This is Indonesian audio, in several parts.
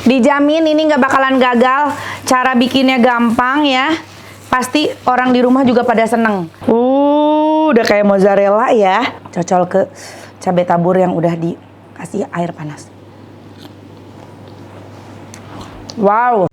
Dijamin ini nggak bakalan gagal. Cara bikinnya gampang ya. Pasti orang di rumah juga pada seneng. Udah kayak mozzarella ya. Cocol ke cabai tabur yang udah dikasih air panas. Wow.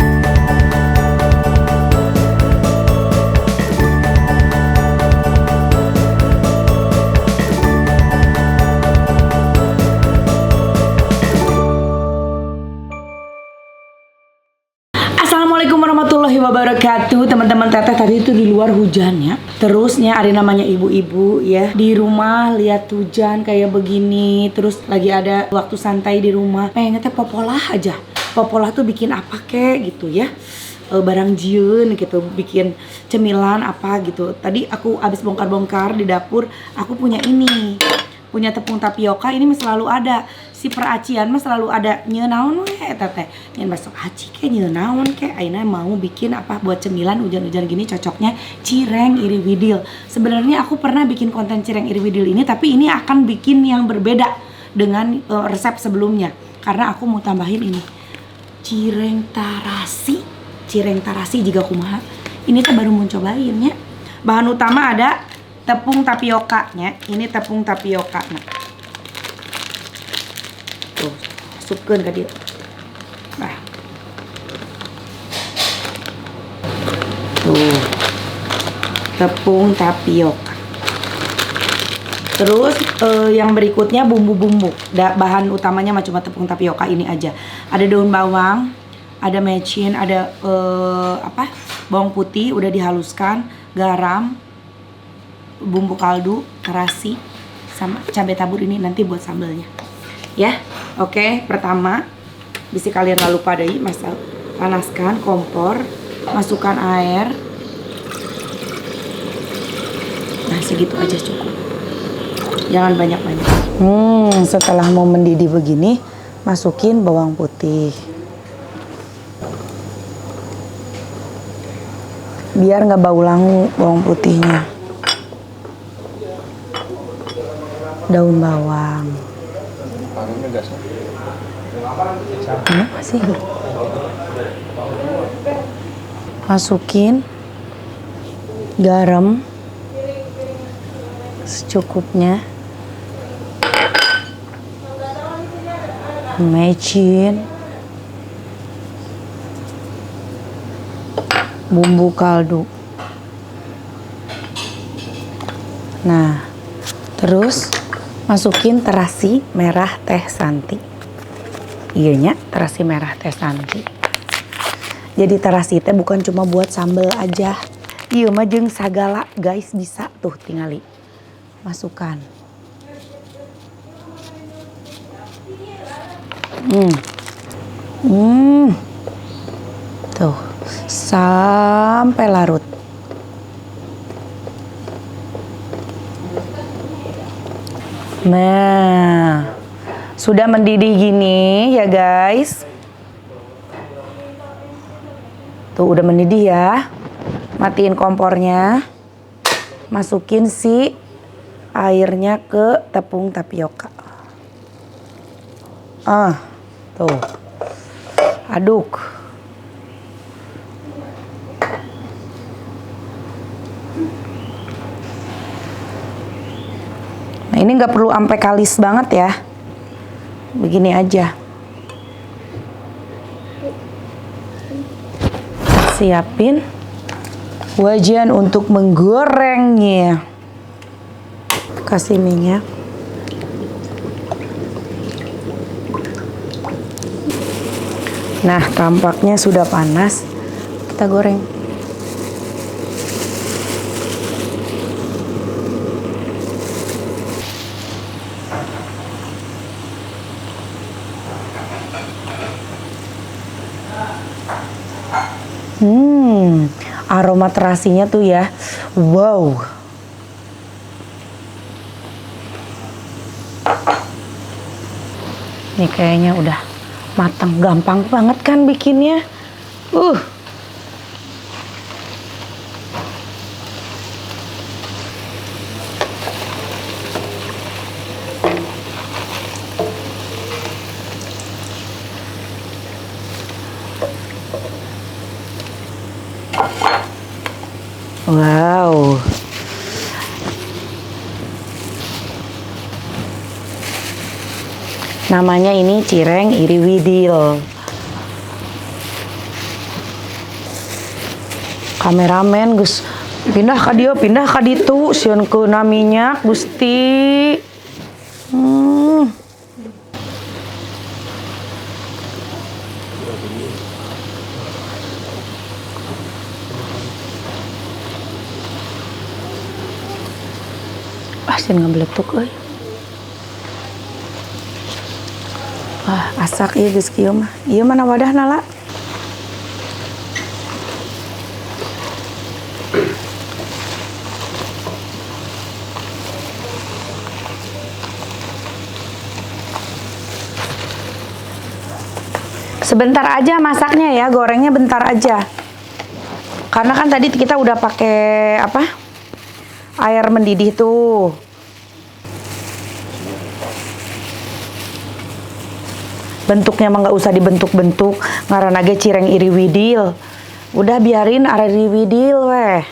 Assalamualaikum warahmatullahi wabarakatuh. Teman-teman, teteh tadi itu di luar hujannya. Terusnya ada namanya ibu-ibu ya di rumah lihat hujan kayak begini. Terus lagi ada waktu santai di rumah. Pengen teh popolah aja. Popolah tuh bikin apa kek gitu ya. Barang jieun gitu, bikin cemilan apa gitu. Tadi aku abis bongkar-bongkar di dapur, aku punya ini. Punya tepung tapioka ini mah selalu ada. Si peracian mah selalu ada. Nyeun naon we teteh. Nyen masuk aci ke nyeun naon ke. Aina mau bikin apa buat cemilan hujan-hujan gini cocoknya cireng iriwidil. Sebenarnya aku pernah bikin konten cireng iriwidil ini, tapi ini akan bikin yang berbeda dengan resep sebelumnya. Karena aku mau tambahin ini. Cireng tarasi. Cireng tarasi juga kumaha. Ini tuh baru mau cobain ya. Bahan utama ada tepung tapiokanya. Ini tepung tapioka. Nah. Tuh, masukkan ke dia. Nah. Tuh. Tepung tapioka. Terus yang berikutnya bumbu-bumbu. Bahan utamanya cuma tepung tapioka ini aja. Ada daun bawang, ada mecin, ada bawang putih udah dihaluskan, garam, bumbu kaldu, terasi, sama cabai tabur ini nanti buat sambelnya. Ya, oke. Pertama, bisa kalian gak lupa deh, panaskan kompor, masukkan air. Nah, segitu aja cukup. Jangan banyak-banyak. Setelah mau mendidih begini, masukin bawang putih. Biar nggak bau langu bawang putihnya. Daun bawang. Kenapa sih? Masukin garam secukupnya. Mecin. Bumbu kaldu. Nah, terus masukin terasi merah teh santi. Iyanya terasi merah teh santi. Jadi terasi teh bukan cuma buat sambel aja. Iya mah jeung sagala guys, bisa tuh tingali masukkan. Tuh sampai larut. Nah, sudah mendidih gini ya guys. Tuh udah mendidih ya. Matiin kompornya. Masukin si airnya ke tepung tapioka. Tuh. Aduk. Nah, ini nggak perlu sampai kalis banget ya. Begini aja. Siapin wajan untuk menggorengnya. Kasih minyak. Nah, tampaknya sudah panas. Kita goreng. Aroma terasinya tuh ya. Wow. Ini kayaknya udah matang, gampang banget kan bikinnya. Wow. Namanya ini cireng iriwidil. Kameramen Gus pindah ka dieu, pindah ka ditu, sieun keuna minyak Gusti. Sieun ngabeletuk euy. Asak ieu geus kieu mah. Ieu mana wadahna la? Sebentar aja masaknya ya, gorengnya bentar aja. Karena kan tadi kita udah pakai apa? Air mendidih tuh. Bentuknya mah nggak usah dibentuk-bentuk, ngaranna ge cireng iriwidil. Udah biarin iriwidil weh.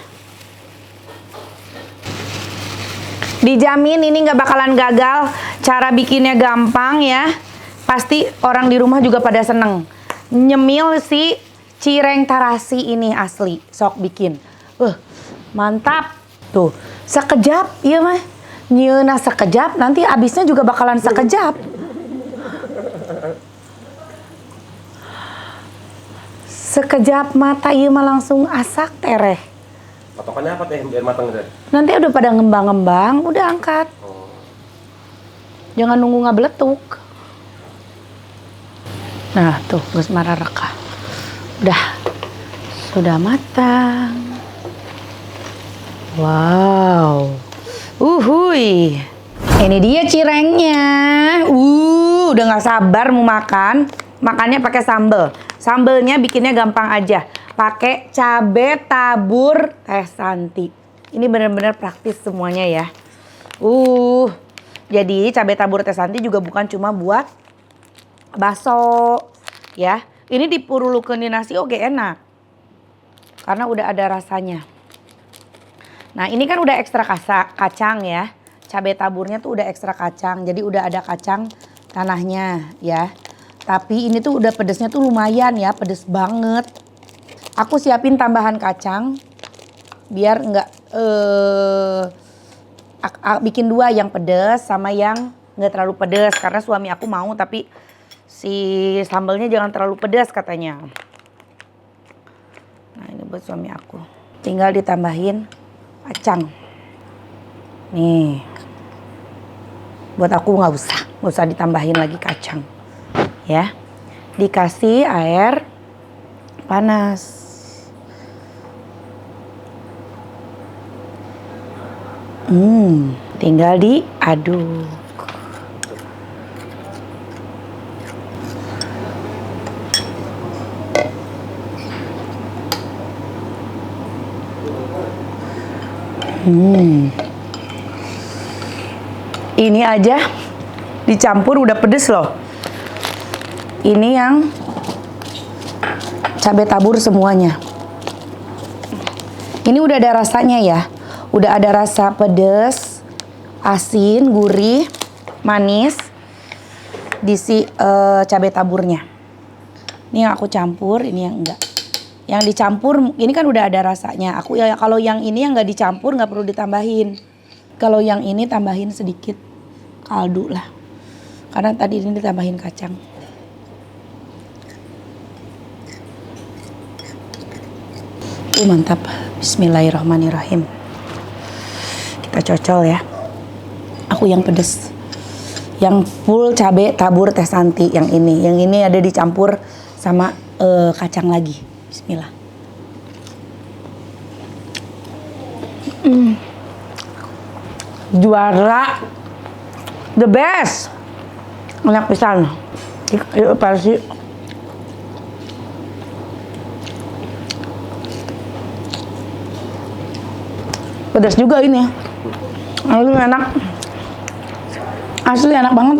Dijamin ini nggak bakalan gagal, cara bikinnya gampang ya. Pasti orang di rumah juga pada seneng. Nyemil si cireng tarasi ini asli, sok bikin. Mantap. Tuh, sekejap, iya mah. Nyeuna sekejap, nanti abisnya juga bakalan sekejap. Sekejap mata iya mah langsung asak tereh. Patokannya apa teh biar matang teh? Nanti udah pada ngembang-ngembang, udah angkat. Jangan nunggu ngabeletuk. Nah tuh geus marareka. Udah. Sudah matang. Wow. Uhuy. Ini dia cirengnya. Udah gak sabar mau makan. Makannya pakai sambal. Sambelnya bikinnya gampang aja. Pakai cabe tabur Teh Santi. Ini bener-bener praktis semuanya ya. Jadi cabe tabur Teh Santi juga bukan cuma buat bakso ya. Ini dipurulukeun di nasi oge enak. Karena udah ada rasanya. Nah, ini kan udah ekstra kacang ya. Cabai taburnya tuh udah ekstra kacang. Jadi udah ada kacang tanahnya ya. Tapi ini tuh udah pedesnya tuh lumayan ya, pedes banget. Aku siapin tambahan kacang biar enggak bikin dua, yang pedes sama yang enggak terlalu pedes karena suami aku mau tapi si sambalnya jangan terlalu pedas katanya. Nah, ini buat suami aku. Tinggal ditambahin kacang. Nih. Buat aku nggak usah ditambahin lagi kacang. Ya. Dikasih air panas. Tinggal diaduk. Ini aja dicampur udah pedes loh. Ini yang cabai tabur semuanya. Ini udah ada rasanya ya. Udah ada rasa pedes, asin, gurih, manis di si cabai taburnya. Ini yang aku campur, ini yang enggak. Yang dicampur ini kan udah ada rasanya. Aku ya kalau yang ini yang nggak dicampur nggak perlu ditambahin. Kalau yang ini tambahin sedikit kaldu lah. Karena tadi ini ditambahin kacang. Mantap. Bismillahirrahmanirrahim. Kita cocol ya. Aku yang pedes. Yang full cabai tabur Teh Santi yang ini. Yang ini ada dicampur sama kacang lagi. Bismillah. Juara. The best. Enak pisan. Yuk versi. Pedas juga ini. Asli enak. Asli enak banget.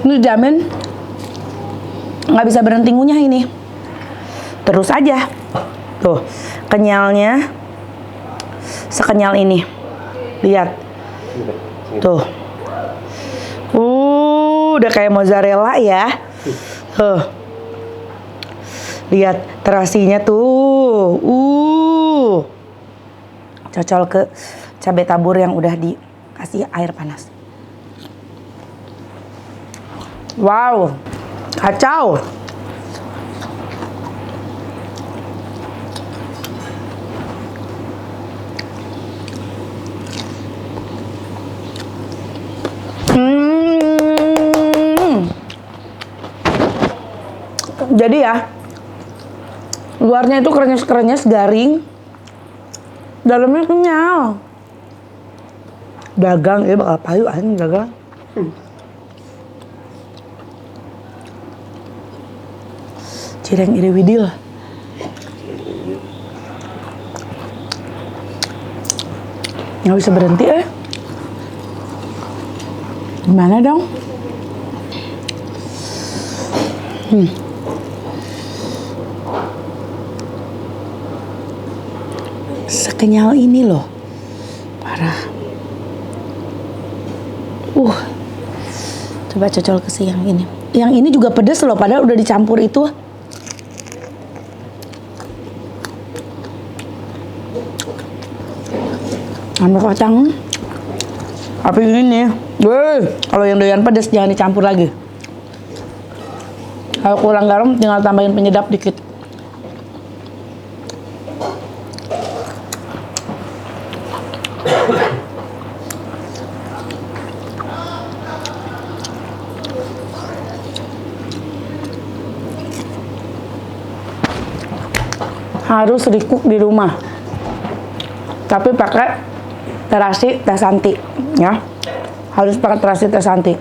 Ini jamin nggak bisa berhenti ngunyah ini. Terus aja. Tuh, kenyalnya sekenyal ini. Lihat. Tuh. Udah kayak mozzarella ya. Tuh. Lihat terasinya tuh. Cocol ke cabai tabur yang udah dikasih air panas. Wow. Kacau. Jadi ya, luarnya itu krenyes-krenyes, garing, dalamnya kenyal. Dagang, ya bakal payu anjing dagang. Cireng iriwidil. Nggak bisa berhenti Gimana dong? Sekenyal ini loh. Parah. Coba cocol ke yang ini. Yang ini juga pedes loh, padahal udah dicampur itu. Sambal kacang. Tapi ini nih, kalau yang doyan pedas jangan dicampur lagi. Kalau kurang garam tinggal tambahin penyedap dikit. Harus recook di rumah, tapi pakai terasi Teh Santi ya. Harus pakai terasi Teh Santi.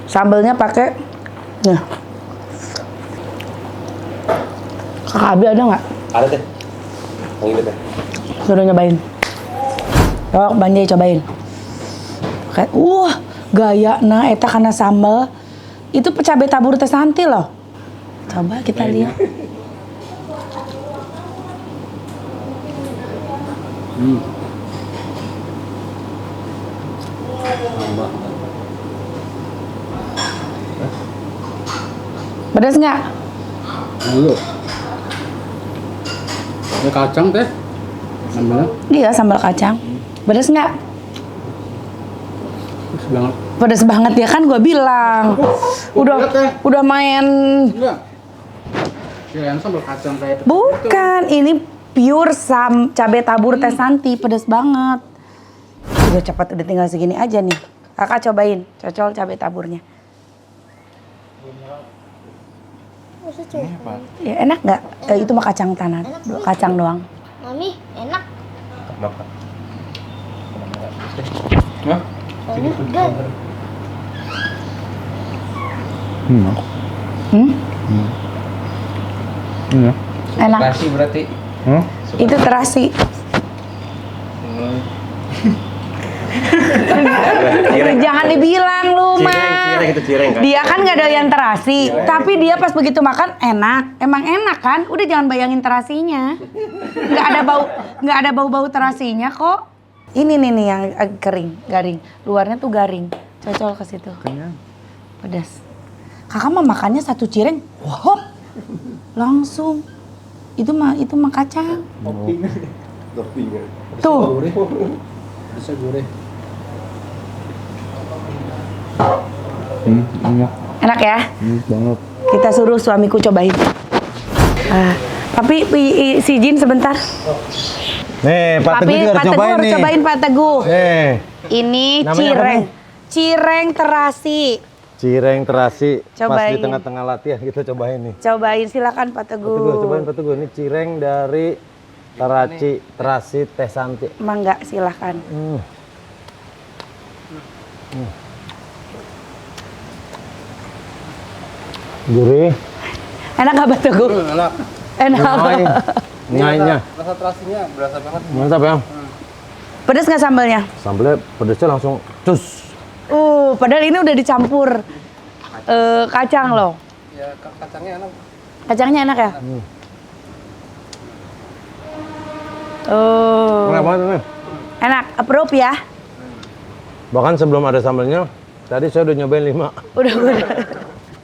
Sambelnya pakai Kakak Abi ada nggak? Ada Teh. Yang ini Teh. Suruh nyobain. Yuk Banjai cobain. Kayak gaya eta karena sambal itu cabai tabur Teh Santi loh. Coba kita lihat. Pedas nggak? Dulu. Ada kacang Teh. Sambalnya. Iya, sambal kacang. Pedas nggak? Terus banget. Pedas banget ya kan gue bilang. Udah main. Enggak. Kirain sambal kacang kayak itu. Bukan, ini pure cabai tabur Teh Santi, pedas banget. Udah cepat, udah tinggal segini aja nih. Kakak cobain, cocol cabai taburnya. Ya enak nggak? Itu mah kacang tanah, kacang doang. Mami, enak. Kenapa? Hah? Enak kan? Iya. Enak. Terasi berarti. Itu terasi. Jangan dibilang lu mah. Cireng itu cireng kan. Dia kan nggak doyan terasi, tapi dia pas begitu makan enak. Emang enak kan? Udah jangan bayangin terasinya. Nggak ada bau terasinya kok. Ini nih yang garing. Luarnya tuh garing. Cocol ke situ. Kenyang. Pedas. Kakak mah makannya satu cireng, langsung. Itu mah kacang. Topping. Tuh. Bisa gurih. Enak ya? Banget. Kita suruh suamiku cobain. Tapi si Jin sebentar. Nih, Pak Teguh Tapi juga Pak harus Teguh cobain harus nih. cobain Pak Teguh. Ini Namanya apa cireng. nih? Cireng terasi. Cireng terasi pas Cobain. di tengah-tengah latihan kita cobain nih. Cobain silakan Pak Pak Teguh. Teguh, cobain Pak Teguh. Ini cireng dari terasi Teh Santi. Mangga silakan. Gurih. Enak gak Pak Teguh? Enak. Enak. Nyainya. Rasa terasinya berasa banget. Mantap ya. Pedes nggak sambalnya? Sambelnya pedesnya langsung cus. Padahal ini udah dicampur kacang loh. Ya kacangnya enak. Kacangnya enak ya? Oh. Enak banget nih. Enak, approve ya? Bahkan sebelum ada sambelnya, tadi saya udah nyobain 5. Udah.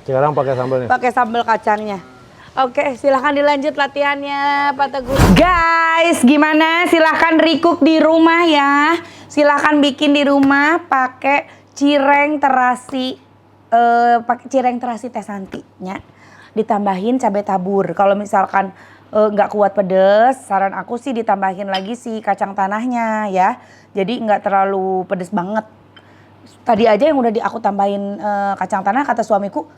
Sekarang pakai sambelnya. Pakai sambal kacangnya. Oke, silahkan dilanjut latihannya Pak Teguh. Guys, gimana? Silahkan recook di rumah ya. Silahkan bikin di rumah pakai cireng terasi, pakai cireng terasi Teh Santinya. Ditambahin cabai tabur. Kalau misalkan nggak kuat pedes, saran aku sih ditambahin lagi si kacang tanahnya ya. Jadi nggak terlalu pedes banget. Tadi aja yang udah aku tambahin kacang tanah, kata suamiku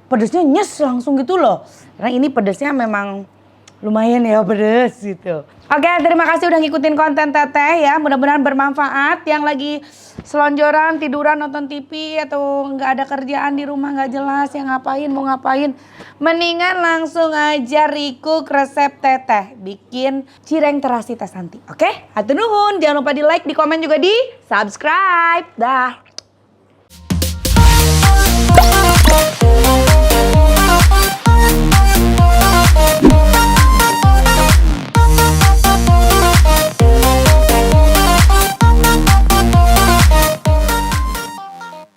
pedesnya nyes langsung gitu loh. Karena ini pedesnya memang lumayan ya pedes gitu. Oke, terima kasih udah ngikutin konten Teteh ya. Mudah-mudahan bermanfaat. Yang lagi selonjoran, tiduran, nonton TV atau nggak ada kerjaan di rumah nggak jelas yang ngapain, mau ngapain. Mendingan langsung aja recook resep Teteh. Bikin cireng terasi Teh Santi. Oke? Hatur nuhun. Jangan lupa di like, di komen juga di subscribe. Dah.